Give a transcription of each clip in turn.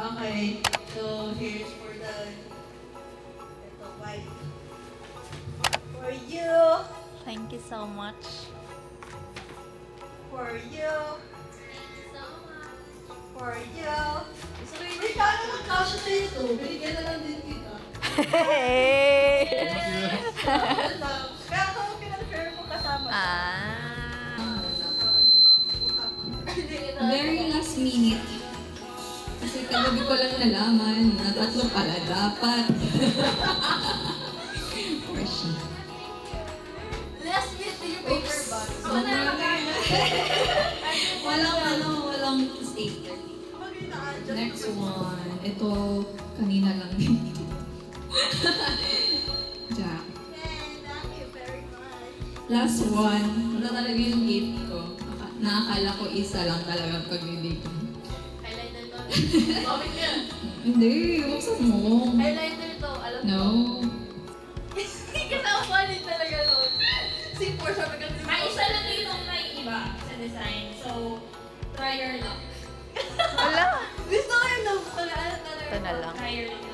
Okay, so here's for the ito, white. For you. Thank you so much. For you. Thank you so much. For you. Uy, paano magkasya sa ito? Binigyan na lang din kita. Hey! Kaya ako pinag-fair mo kasama. Very last minute. Kasi kagabi ko lang nalaman na tatlo pala dapat. Or she. Last minute yung paper bag. Walang sticker. Next one. Ito, kanina lang din. Jack. Thank you very much. Last one. Wala talaga yung gift ko. Nakakala ko isa lang talagang pagbibig ko. Highlighter to. Comment niya. Hindi, buksan mo. Highlighter to. Alam mo. No. Hindi ka na funny talaga nun. Si Porsche maganda. May isa lang dito may iba sa design. So, try your luck. Wala! Gusto ko yung luck. Ito na lang. Try your luck.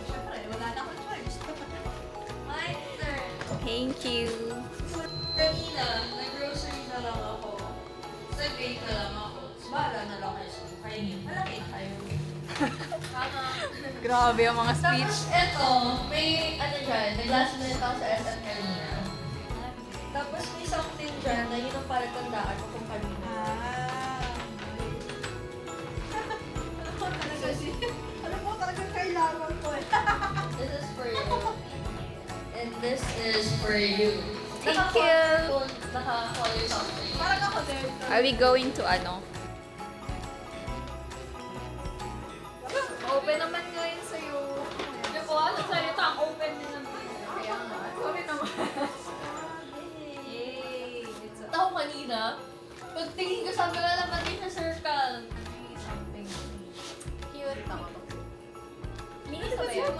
Siyempre, wala na akong choice. My turn. Thank you. Kanina, nag-grocery na lang ako. Sa gate na lang ako. Bahala na lang kayo sa kainin. Malaki tayo. Tama. Grabe ang mga speech. Tapos eto, may ano dyan, nag-last minute ako sa SM kanina. Tapos may something dyan na yun ang palatandaan ko kung kanina. Alam mo talaga kailangan ko eh. This is for you. And this is for you. Thank you. Naka-color something. Parang ako din. Are we going to ano? Open naman ngayon sa'yo. Hindi po, sa salita, open din naman. Kaya nga. Sorry naman. Yay! Ako kanina, pagtingin ko sabi ko naman din sa circle. Something cute. Minis ba yan?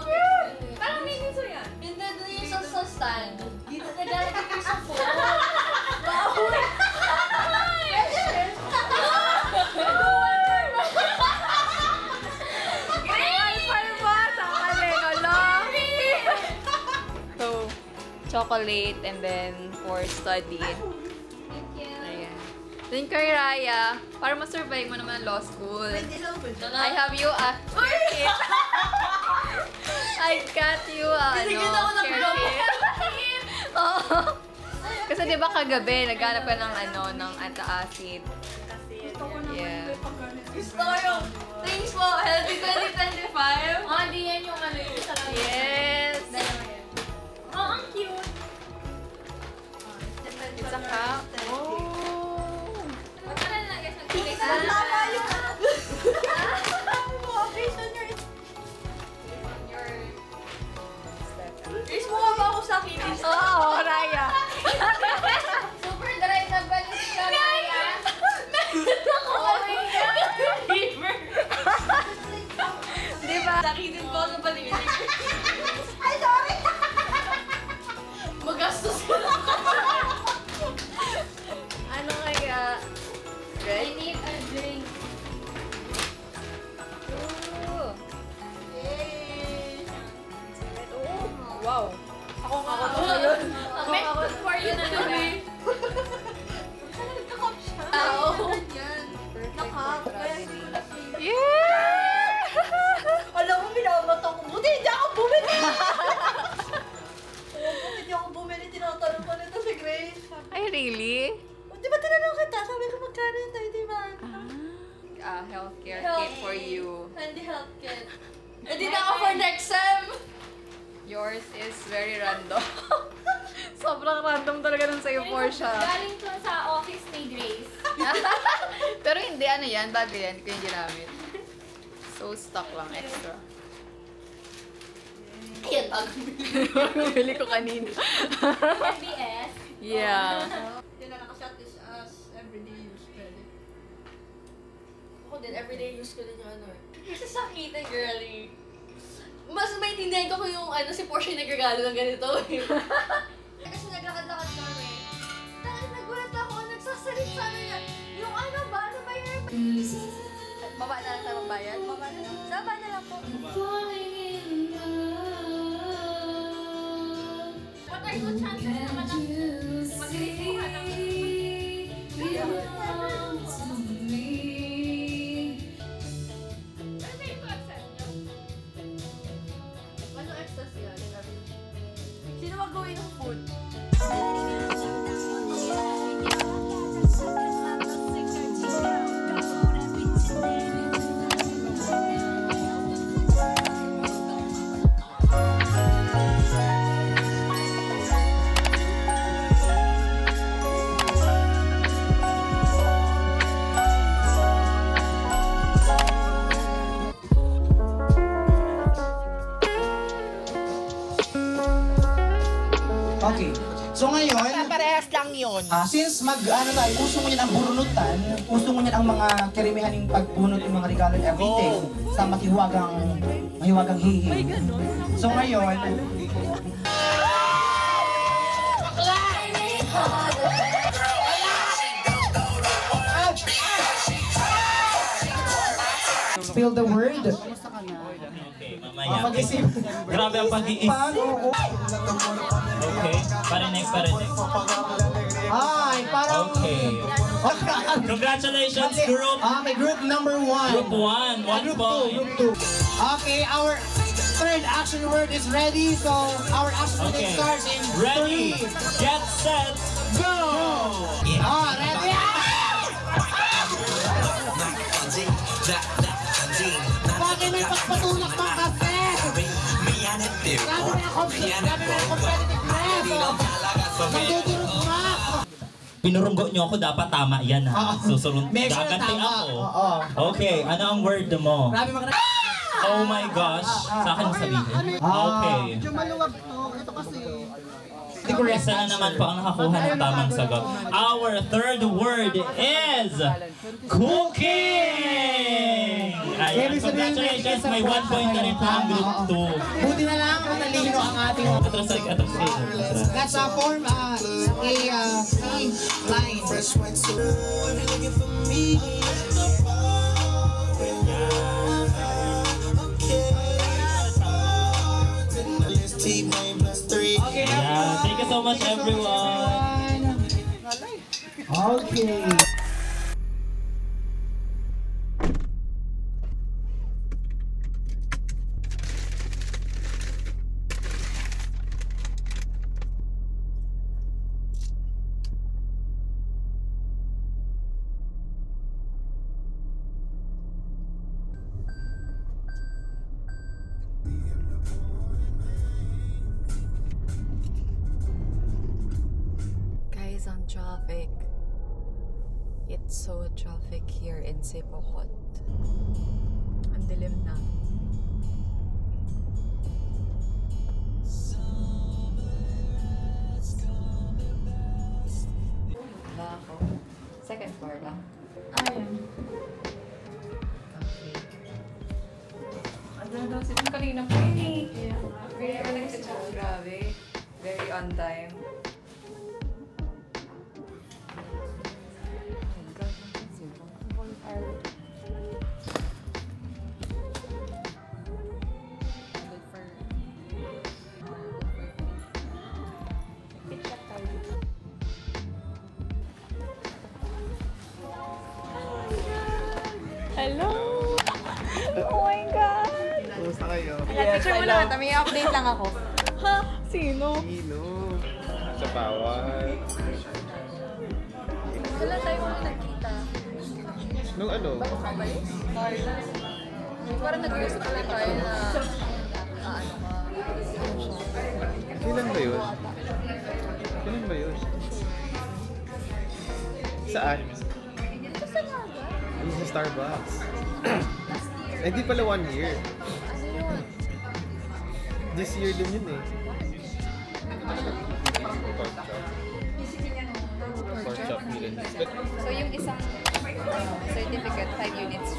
Parang minis ba yan? Hindi, doon yung sa stand. Dito naglalagay ko sa phone. Bahoy! So, chocolate and then for study. Thank you. Ayan. Then kay Raya, para ma-survive mo naman law school. Pwede lang ba dyan? I have you a care kit. I got you a Binigyan ako ng care block. kit. Oo. Kasi di ba kagabi, naghanap ka ng ng antacid. Gusto ko naman Yeah. may pagkalit. Gusto ko yung thanks po, Healthy 2025. Ah, di yan yung ano yung sa Yes! Dalawa yan. Oh, ang cute. It's a cup. Oh! Wala na lang guys, nag-click sa Tama yung based on your... Guys, mukha ba ako sa akin? Oo, Raya! Super dry na balis ka, Raya. Oh my God! Fever. Di ba? Sakitin ko sa paligid. Ay, sorry! Magastos ko lang. Ano kaya? I Right? need a drink. Ooh. Yay! Oh, wow. Ako Yun. Meant for you na naman. Sana nagkakap siya. Oo. Yan. Perfect Nakak. for Kaya hindi ko traveling. na-feel. Yeah! Alam mo, minamato ko. Buti hindi ako bumili! Buti hindi ako bumili. Tinatanong ko nito si Grace. Ay, really? Di ba tinanong kita? Sabi ko magkano yun tayo, di ba? Healthcare kit for you. Handy health kit. Ready na ako for next sem! Yours is very random. So Sobrang random talaga nun sa'yo, Portia. Galing to sa office ni Grace. Pero hindi, ano yan, bago yan, ko yung ginamit. So, stock lang, extra. Ayan, bago. Bili ko kanina. MBS. Yeah. Hindi na nakashot is as everyday use pwede. Ako din, everyday use ko din yung ano. Kasi sakita, girlie. Mas maintindihan ko kung yung ano, si Portia nagregalo ng ganito eh. Kasi naglakad-lakad kami. Tapos nagulat ako, nagsasalit sana niya. Yung ano ba yun? Baba na lang tayo magbayad? Baba na lang. Saba na lang po. What are the chances naman na mag-release ng Sino mag-gawin ng food? Okay. So ngayon, Parehas lang yun. since ano tayo, uso mo yan ang burunutan, uso mo yan ang mga karimihan ng pagbunot ng mga regalo and everything sa mahiwagang hihi. So ngayon, spill the word. Mamaya. Mag-isip. Grabe ang pag-iisip. Okay. Parinig. Ay, parang... Okay. Congratulations, group. Okay, group number 1. Group 1, 1 point. Group 2. Okay, our third action word is ready. So, our action word Okay. starts in Ready, 3. get set, go! Ready? Bakit may pagpatulak pa kasi? Sabi mo yung competitiveness. Nagdudurog ma. Pinurunggo nyo ako, dapat tama yan ha. Susunod, Make sure gaganti tama. ako. Oo. Okay, ano ang word mo? Grabe mga Oh my gosh. Sa akin mo sabihin. Okay. Maluwag to. Ito kasi. Isa na naman po ang nakakuha ng tamang sagot. Our third word is cooking! Ayan, congratulations! May 1 point na rin po ang group 2. Buti na lang kung nalino ang ating... Atras. That's a form, a line. Okay, Yeah, thank you so much everyone! Okay. Guys, ang traffic. It's so traffic here in Sipocot. Ang dilim na. Wala ako. Second floor lang. Ayun. Ano daw sila kanina po yun eh. Very unexpected. Grabe. Very on time. Hello! Oh my God! Kumusta kayo? Picture mo lang. May update lang ako. Ha? Sino? Sino? Sa bawal. Wala tayo mga nagkita. Nung ano? Parang nag-usap ulit tayo na ano ka. Kailan ba yun? Saan? Ito sa Naga. Yung sa Starbucks. Hindi pala 1 year. Ano yun? This year din yun eh. Pork chop Milanese. So yung isang certificate, 5 units.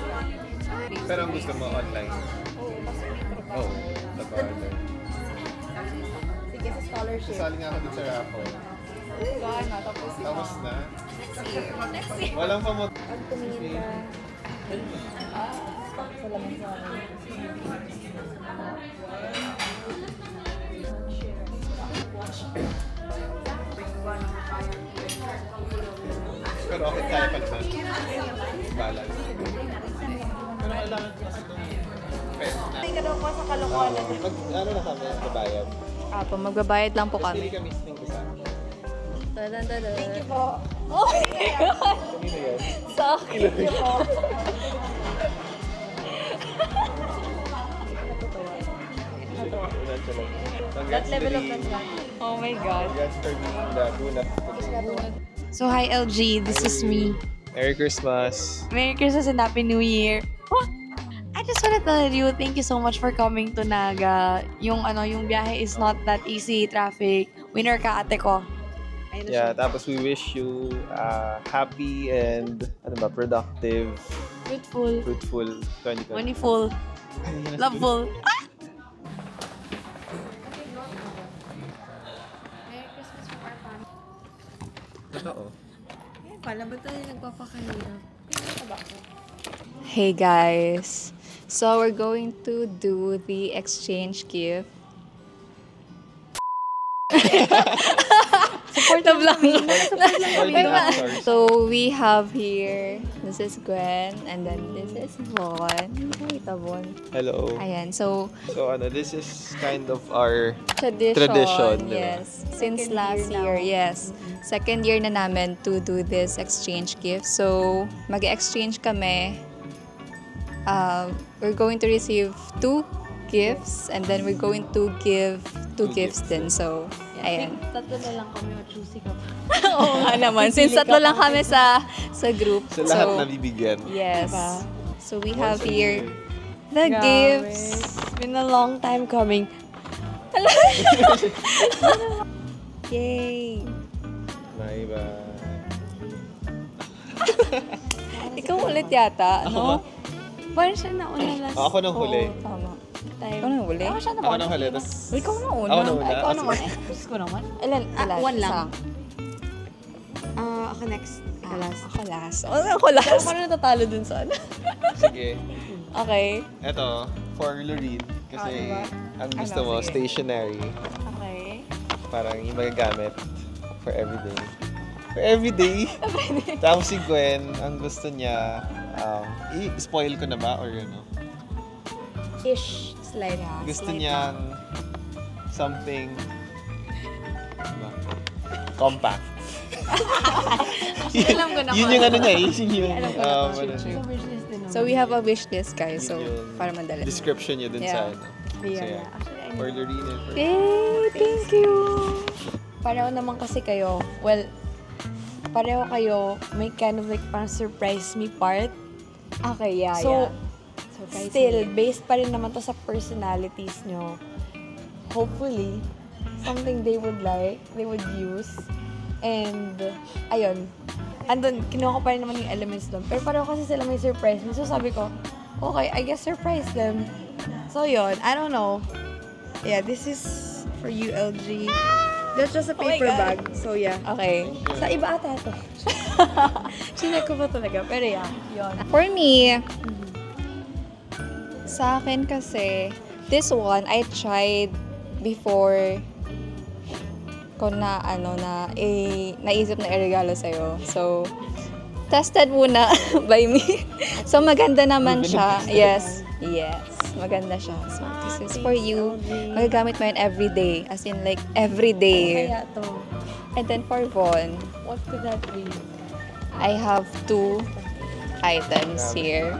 Pero ang gusto mo online. Oh, nag-order. Sige, sa scholarship. Sasali nga ako dun sa raffle. Ano, tapos Tapos na. next year. Walang pa mo. Pag tumingin ka, sa laman sa amin. Pero okay tayo pag na. Balance. Pero kailangan ko kasi itong pet na. Hindi ka daw pa sa kalokohan. Ano na kami, babayad. Apo, magbabayad lang po Tapos pili kami. kami ng isa. Thank you Po. Oh my God! Kanino yan? Sa akin. That level of contact. Oh my God. Congrats for being the donut. So hi LG, this is me. Merry Christmas. Merry Christmas and Happy New Year. Oh, I just want to tell you, thank you so much for coming to Naga. Yung biyahe is not that easy, traffic. Winner ka ate ko. Ayun na Yeah, siya. tapos we wish you happy and productive, Fruitful, fruitful 2020. moneyful, loveful. Totoo. Hey guys, so we're going to do the exchange gift. Supportive lang. So we have here, this is Gwen, and then this is Von. Wait, Von. Hello. Ayan, so This is kind of our tradition, di ba? yes. Since last year, yes. Second year na namin to do this exchange gift. So, mag-exchange kami. We're going to receive 2 gifts and then we're going to give 2 gifts din. So, ayan. Tatlo na lang kami, choosy ka pa. Oo nga naman. Since tatlo lang kami sa group. So, lahat nabibigyan. Yes. Diba? So, we Once have a here year. the Grabe. gifts. It's been a long time coming. Yay! Bye-bye. Ikaw ulit yata, no? Parang siya nauna last. Ako nang huli. Oo, tama. time. Ikaw nang huli? Ako siya Ako nang huli. Tas, Ikaw na una. Ako na una. Ikaw naman. Gusto ko naman. Ilan? One lang. Isa. Ako next. Last. Ako last. Ako last. Ako parang natatalo dun sa ano. sige. Okay. Eto, for Lorene. Kasi diba? ang gusto mo, sige. stationery. Okay. Parang yung magagamit for everyday. For everyday. Tapos si Gwen, ang gusto niya, i-spoil ko na ba or ano? Ish. Slide. Gusto niyang something diba? Compact. Alam ko na Yun kung yung ano. ano niya, yun yung So we have a wish list, guys. So, yung para madali. description niya dun sa Yeah. ano. So, yeah. Actually, For Lorene and for Yay! Thank you! pareho naman kasi kayo. Well, pareho kayo. May kind of like parang surprise me part. Okay, yeah, So, Surprise still, based pa rin naman to sa personalities nyo. Hopefully, something they would like, they would use. And, ayun. Andun, kinuha ko pa rin naman yung elements doon. Pero pareho kasi sila may surprise me. So sabi ko, okay, I guess surprise them. So yun, I don't know. Yeah, this is for you, LG. That's just a paper bag. So yeah. Okay. Sa iba ata ito. Sinek ko pa talaga. Pero yeah, yun. For me, sa akin kasi, this one, I tried before ko na, naisip na i-regalo sa'yo. So, tested muna by me. So, maganda naman siya. Yes. Yes. Maganda siya. So, this is for you. Magagamit mo yun every day. As in, like, every day. Kaya to. And then for Von, What could that be? I have 2 items here.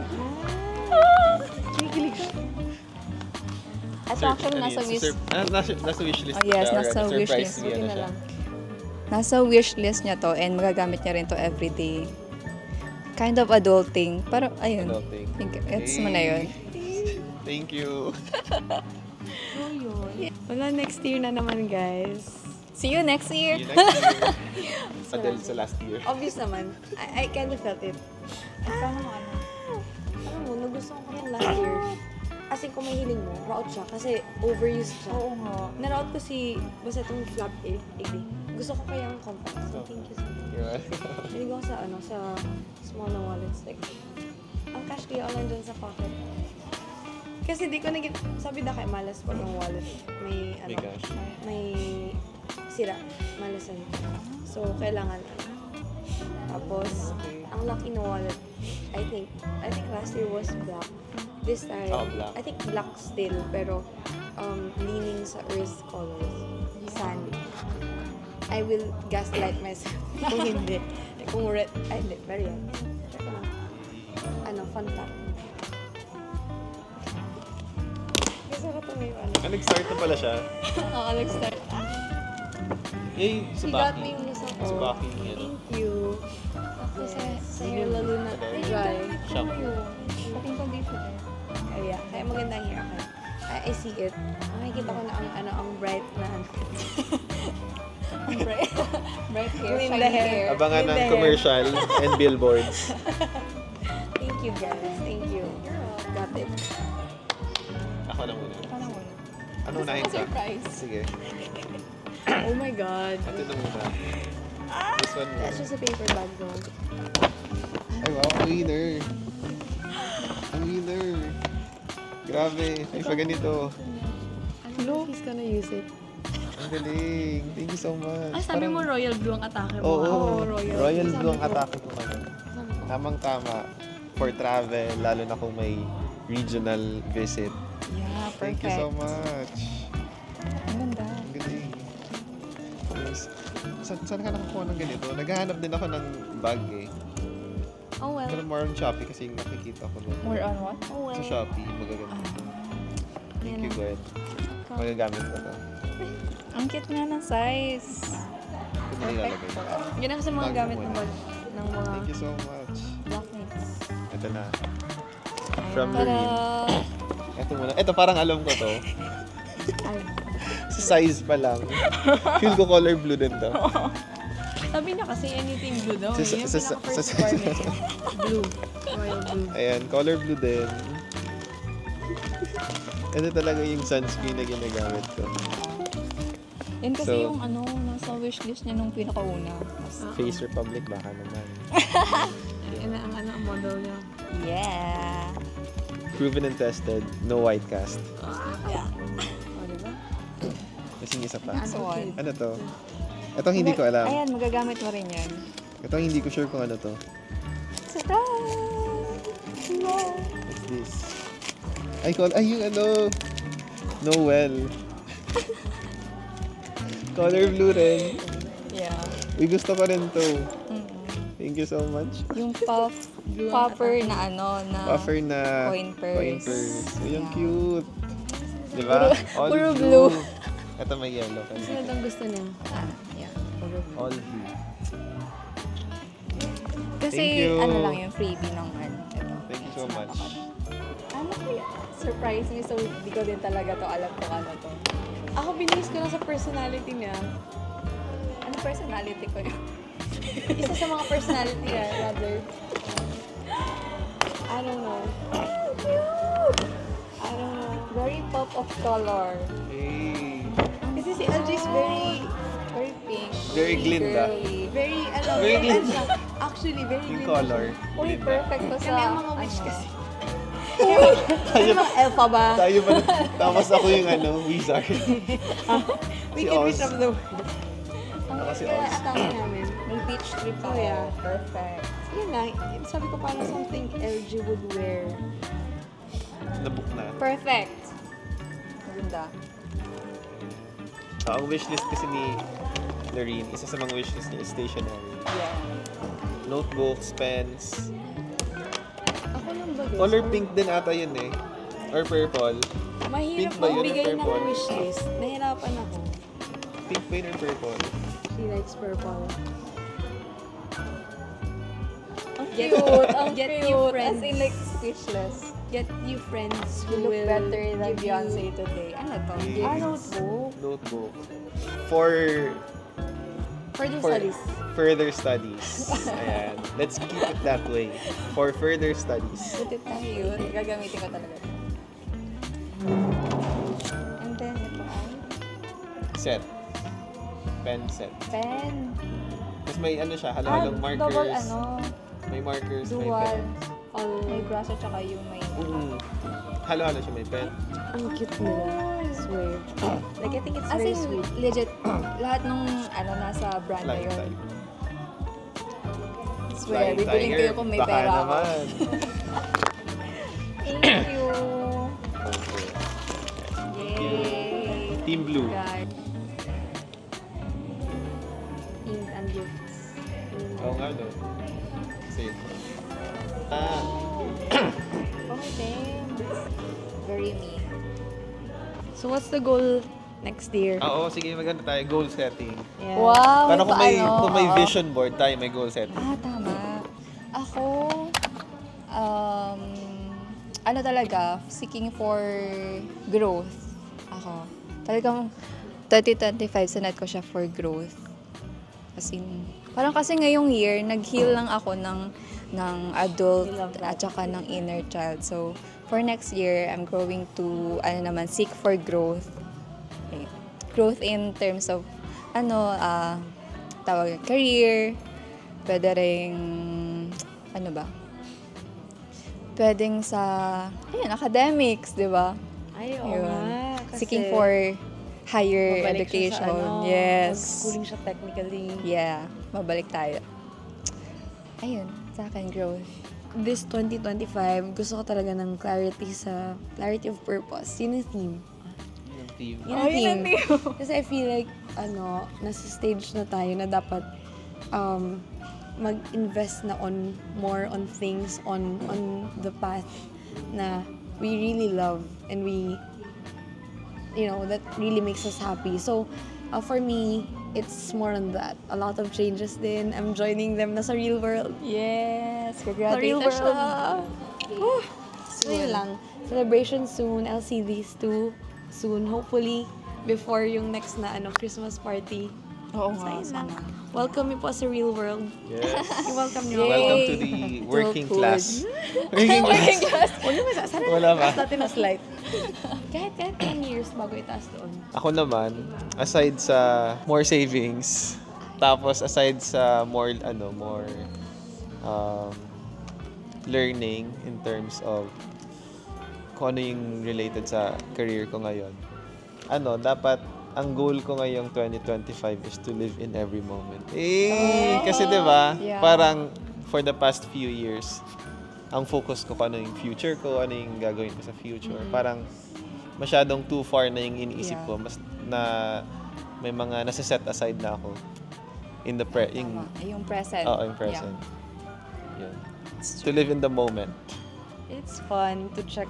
Ito actually nasa wish. Nasa wishlist. Oh, yes, siya, or nasa surprise wishlist. niya Buti na na siya. lang. nasa wish list niya to and magagamit niya rin to everyday. Kind of adulting. Pero, ayun. Adulting. It's mo na yun. Thank you. Wala, next year na naman, guys. See you next year. See you next year. Adele sa last year. Obvious naman. I kind of felt it. Alam mo, nagustuhan ko yung last year. As in, kung may hiling mo, route siya. Kasi overused siya. Oo nga. Na-route ko basta itong flap egg. Gusto ko kaya ang compact. So, thank you so much. Hindi ko sa small na wallets. Like, ang cash kaya all nandun sa pocket. Kasi di ko sabi na kay malas pag ang wallet. May cash. may sira. Malasan. So, kailangan Tapos, ang lucky na wallet, I think last year was black. This time, Black. I think black still, pero leaning sa earth colors. Sandy. I will gaslight myself kung hindi. Kung red, hindi, very young. Fun fact. Gusto ko ito may Nag-start na pala siya. Oo, nag-start. Yay, You got me Subaki. yung gusto ko. Subaki. Thank you. Tapos sa'yo lalo na dry. Shop. Pating ko dito. Kaya maganda ang hair. Okay. I see it. Makikita ko na ang bright na Bright hair, Clean shiny the hair. hair. Abangan ng Hindi. commercial and billboards. Thank you, guys. Thank you. Got it. Ako na muna. Paano muna? Ano unahin ka? Surprise. Sige. Oh my God. Ito na muna. This one That's muna. just a paper bag though. Ay, wow. Ang winner. Ang winner. Grabe. Ay, pa ganito. Look, he's gonna use it. Ang galing. Thank you so much. Sabi mo Parang- royal blue ang atake mo. Oo. Royal Sabi Blue ang ko. atake ko ngayon. Tamang-tama. For travel, lalo na kung may regional visit. Yeah, perfect. Thank you so much. Ang ganda. Ang galing. Yes. Saan ka nakakuha ng ganito? Naghahanap din ako ng bag eh. Oh well. Pero more on Shopee kasi yung nakikita ko nun. More on what? Oh well. Sa Shopee, magaganda. Thank you, Gwen. Magagamit ko to. Ang cute nga ng size. Ito na nilalagay ko. Yun ang kasi mga Tago gamit mo ng na. bag ng mga Thank you so much. blackmates. Ito na. From Tada! Loreen. Ito muna. Ito parang alam ko to. Sa size pa lang. Feel ko color blue din to. Sabi na kasi anything blue daw. Sa- Yung sa- pinaka-first sa- requirement. Blue. Royal blue. Ayan, color blue din. Ito talaga yung sunscreen na ginagamit ko. Yan kasi So- yung nasa wishlist niya nung pinakauna. Face Republic baka naman. Yan ang model niya. Yeah. Proven and tested, no white cast. Yeah. O, diba? Kasi yung isa pa. Next one. Ano to? Itong hindi ko alam. Ayan, magagamit mo rin yan. Itong hindi ko sure kung ano to. Surprise! Yeah. What's this? Ay, yung ano. Noel. Color blue rin. Yeah. Uy, gusto ko rin to. Mm. Thank you so much. Yung popper na Offer na coin purse. Uy, ang Yeah. cute. Diba? All puro blue. Ito may yellow. Sunod ang gusto niya. Yeah. All blue. Kasi Thank you. lang yung freebie ng ito. Thank you so much. Ano kaya? Surprise me, so di ko din talaga to alam kung ano to. Ako binis ko lang sa personality niya. Ano personality ko yun? Isa sa mga personality niya, rather. I don't know. I don't know. Very pop of color. Hey. Kasi si LG is very pink. Very Glinda. girly. very Very ano siya. Actually, very Yung good color. Uy, perfect to sa... Kami ang mga wish kasi. Tayo, Mga elfa ba? tayo pa. Tapos ako yung wizard. We Si can Oz. reach up the world. Ako si Kaya Oz. atake namin. Mag-beach trip Oh, ako. yeah. Perfect. Yun na, sabi ko parang something LG would wear. Nabook na. Perfect. Maganda. Ang wishlist kasi ni Loreen, isa sa mga wishlist niya is stationery. Yeah. Notebooks, pens. Ako lang ba guys? Color pink din ata yun eh. Or purple. Mahirap Pink ba yun? magbigay ng Purple? wishlist. Nahirapan ako. Pink, plain, or purple? She likes purple. Ang Get- cute, ang get cute. you friends. As in, like, speechless. Get you friends You who look will better than give you- Beyonce today. Ano to? Yes. Notebook. Notebook. For Further For- studies. further studies. Ayan. Let's keep it that way. For further studies. Butit na cute. Gagamitin ko talaga. And then, ito ay Set. Pen set. pen. Tapos may ano siya, halo-halong markers. Double ano, May markers, may dual. pen. May brush at saka yung may... Halo-halo siya, may pen. Ang cute nila. I swear. Like, I think it's As very in, sweet. legit, lahat nung ano, nasa brand na yun. Lifetime. Swear, Flying bibiling ko Tiger. yun kung may Baka pera ako. naman. Thank you. Okay. Yay. Team Blue. God. Ink and gifts. Oo nga, no? Same. Oh, thanks. Very me. So, what's the goal next year? Oo, sige, maganda tayo. Goal setting. Yeah. Wow! Paano kung may, paano? kung may Oo. vision board tayo, may goal setting? Tama. Ako, ano talaga, seeking for growth. Ako. Talagang 2025 sinet ko siya for growth. As in, parang kasi ngayong year, nag-heal lang ako ng adult at saka ng inner child. So, for next year, I'm going to, seek for growth. Okay. Growth in terms of, career, pwede ring, pwedeng sa, academics, di ba? Ay, oo Yun. nga. Kasi Seeking for higher babalik siya education. sa Yes. Mag-schooling siya technically. Yeah, mabalik tayo. Ayun, sa akin, growth. This 2025, gusto ko talaga ng clarity of purpose. Yun yung theme. Yung team. Yun ang theme. Kasi I feel like, nasa stage na tayo na dapat mag-invest na more on things, on the path na we really love and we, that really makes us happy. So, for me, it's more on that. A lot of changes din. I'm joining them na sa real world. Yes, Sa real congratulations. world. So, yun lang. Celebration soon. I'll see these two soon. Hopefully, before yung next na Christmas party. Oo So, nga, yun lang. sana. Welcome niyo po sa real world. Yes. Welcome niyo. Welcome to the working Adulthood. class. Working class. Huwag naman sa sana Wala ba? itaas natin na slide. Kahit 10 years bago itaas doon. Ako naman, aside sa more savings, tapos aside sa more learning in terms of kung ano yung related sa career ko ngayon. Dapat ang goal ko ngayong 2025 is to live in every moment. Kasi 'di ba? Yeah. Parang for the past few years, ang focus ko kung ano yung future ko, ano yung gagawin ko sa future. Parang masyadong too far na yung iniisip ko, mas na may mga nasa-set aside na ako in the Yung present. yung present. Yun. To live in the moment. It's fun to check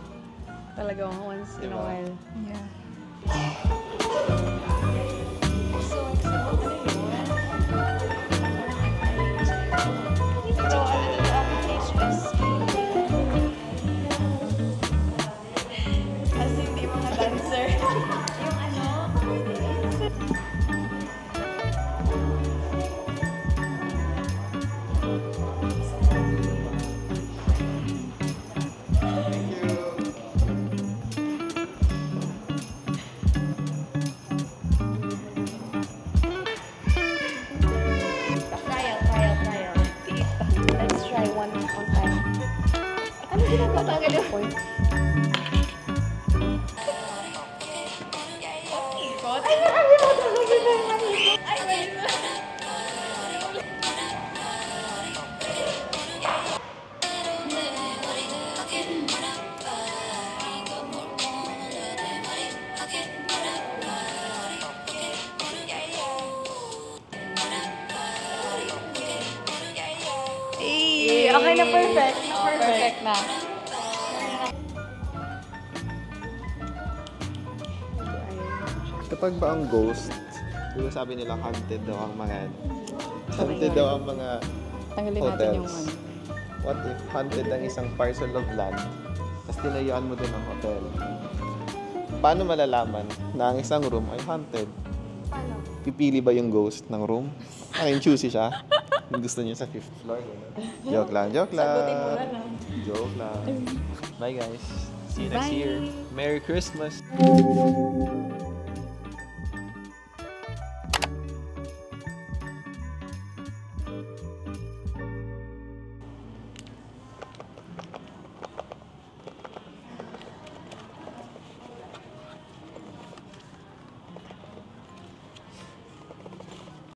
talaga once in a Diba? while. Yeah. Trial. Let's try one time. Ano ginagawa tayo point? Okay na, perfect. Perfect na. Kapag ba ang ghost, Di ba sabi nila haunted daw ang mga haunted daw ang mga Tanggalin natin yung hotels. ano. What if haunted ang isang parcel of land, tapos tinayuan mo din ang hotel? Paano malalaman na ang isang room ay haunted? Paano? Pipili ba yung ghost ng room? Ay, choosy siya. Yung gusto niya sa 5th floor. Joke lang, joke lang. Joke lang. Bye guys. See you next year. Merry Christmas.